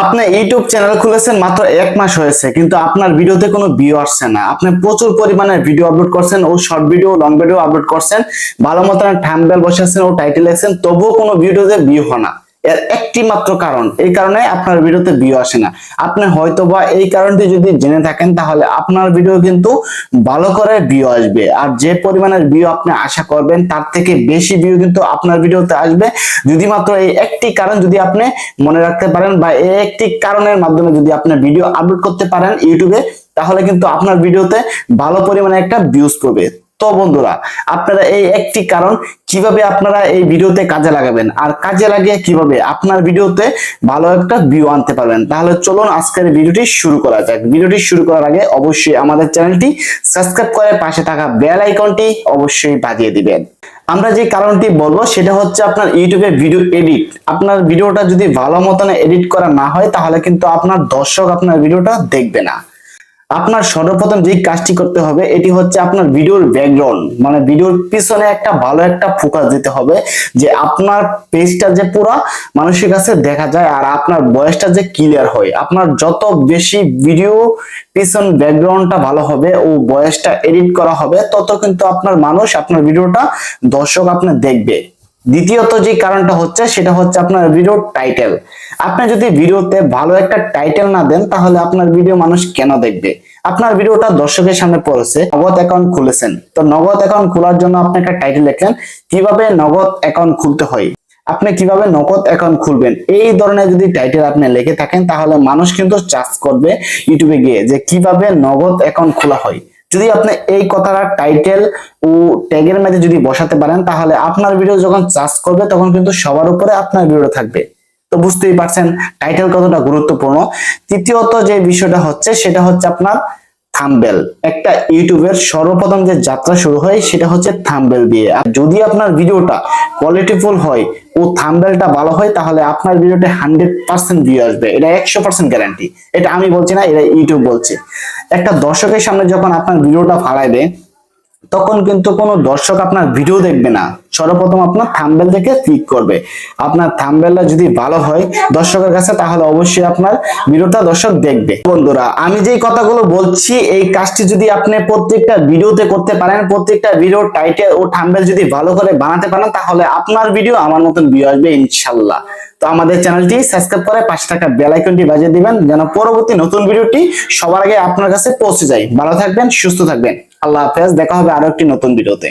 আপনি YouTube channel খুলেছেন মাত্র 1 মাস হয়েছে, কিন্তু আপনার ভিডিওতে কোনো ভিউ আসছে না। আপনি প্রচুর পরিমাণে ভিডিও আপলোড করছেন, ও short video, long video upload করছেন, ভালো মতন থাম্বনেল বসাচ্ছেন, ও টাইটেল লিখছেন, তবুও কোনো ভিডিওতে ভিউ হয় না। এর একটি মাত্র কারণ, এই কারণে আপনার ভিডিওতে ভিউ আসে না। আপনি হয়তোবা এই কারণটি যদি জেনে থাকেন, তাহলে আপনার ভিডিও কিন্তু ভালো করে ভিউ আসবে। আর যে পরিমাণের ভিউ আপনি আশা করবেন, তার থেকে বেশি ভিউ কিন্তু আপনার ভিডিওতে আসবে, যদি মাত্র এই একটি কারণ যদি আপনি মনে রাখতে পারেন, বা এই একটি কারণের মাধ্যমে যদি আপনি ভিডিও আপলোড করতে পারেন ইউটিউবে, তাহলে কিন্তু আপনার ভিডিওতে ভালো পরিমাণে একটা ভিউজ পাবে। তো বন্ধুরা, আপনারা এই একটি কারণ কিভাবে আপনারা এই ভিডিওতে কাজে লাগাবেন, আর কাজে লাগিয়ে কিভাবে আপনার ভিডিওতে ভালো একটা ভিউ আনতে পারবেন, তাহলে চলুন আজকের ভিডিওটি শুরু করা যাক। ভিডিওটি শুরু করার আগে অবশ্যই আমাদের চ্যানেলটি সাবস্ক্রাইব করে পাশে থাকা বেল আইকনটি অবশ্যই বাজিয়ে দিবেন। আমরা যে কারণটি বলবো সেটা হচ্ছে আপনার ইউটিউবে ভিডিও এডিট। আপনার ভিডিওটা যদি ভালো মতন এডিট করা না হয়, তাহলে কিন্তু আপনার দর্শক আপনার ভিডিওটা দেখবে না। আপনার সর্বপ্রথম যে কাজটি করতে হবে, এটি হচ্ছে আপনার ভিডিওর ব্যাকগ্রাউন্ড, মানে ভিডিওর পিছনে একটা ভালো একটা ফোকাস দিতে হবে, যে আপনার পেজটা যে পুরো মানুষের কাছে দেখা যায়, আর আপনার ভয়েসটা যে ক্লিয়ার হয়। আপনার যত বেশি ভিডিও পিছন ব্যাকগ্রাউন্ডটা ভালো হবে ও ভয়েসটা এডিট করা হবে, তত কিন্তু আপনার মানুষ আপনার ভিডিওটা দর্শক আপনার দেখবে। দ্বিতীয়ত যে কারণটা হচ্ছে সেটা হচ্ছে আপনার ভিডিওর টাইটেল। আপনি যদি ভিডিওতে ভালো একটা টাইটেল না দেন, তাহলে আপনার ভিডিও মানুষ কেন দেখবে? আপনার ভিডিওটা দর্শকের সামনে পড়েছে, নগদ অ্যাকাউন্ট খুলেছেন, তো নগদ অ্যাকাউন্ট খোলার জন্য আপনি একটা টাইটেল লিখলেন, কিভাবে নগদ অ্যাকাউন্ট খুলতে হয়, আপনি কিভাবে নগদ অ্যাকাউন্ট খুলবেন, এই ধরনের যদি টাইটেল আপনি লিখে থাকেন, তাহলে মানুষ কিন্তু সার্চ করবে ইউটিউবে গিয়ে যে কিভাবে নগদ অ্যাকাউন্ট খোলা হয়। যদি আপনি এই কথাটা টাইটেল ও ট্যাগের মধ্যে যদি বসাতে পারেন, তাহলে আপনার ভিডিও যখন সার্চ করবে, তখন কিন্তু সবার উপরে আপনার ভিডিও থাকবে। তো বুঝতেই পারছেন টাইটেল কতটা গুরুত্বপূর্ণ। তৃতীয়ত যে বিষয়টা হচ্ছে সেটা হচ্ছে আপনার থাম্বনেল। একটা ইউটিউবের সর্বপ্রথম যে যাত্রা শুরু হয় সেটা হচ্ছে থাম্বনেল দিয়ে। আর যদি আপনার ভিডিওটা কোয়ালিটিফুল হয় ও থাম্বনেলটা ভালো হয়, তাহলে আপনার ভিডিওতে 100% ভিউ আসবে। এটা 100% গ্যারান্টি। এটা আমি বলছি না, এটা ইউটিউব বলছে। একটা দর্শকের সামনে যখন আপনার ভিডিওটা ফালাইবে, তখন কিন্তু কোনো দর্শক আপনার ভিডিও দেখবে না, সর্বপ্রথম আপনার থাম্বনেল থেকে ক্লিক করবে। আপনার থাম্বনেলটা যদি ভালো হয় দর্শকের কাছে, তাহলে অবশ্যই আপনার ভিডিওটা দর্শক দেখবে। বন্ধুরা, আমি যেই কথাগুলো বলছি, এই কাজটি যদি আপনি প্রত্যেকটা ভিডিওতে করতে পারেন, প্রত্যেকটা ভিডিওর টাইটেল ও থাম্বনেল যদি ভালো করে বানাতে পারেন, তাহলে আপনার ভিডিও আমার মতন ভিউ আসবে ইনশাআল্লাহ। তো আমাদের চ্যানেলটি সাবস্ক্রাইব করে পাশে থাকা বেল আইকনটি বাজিয়ে দিবেন, যেন পরবর্তী নতুন ভিডিওটি সবার আগে আপনার কাছে পৌঁছে যায়। ভালো থাকবেন, সুস্থ থাকবেন। আল্লাহ হাফেজ। দেখা হবে আরো একটি নতুন ভিডিওতে।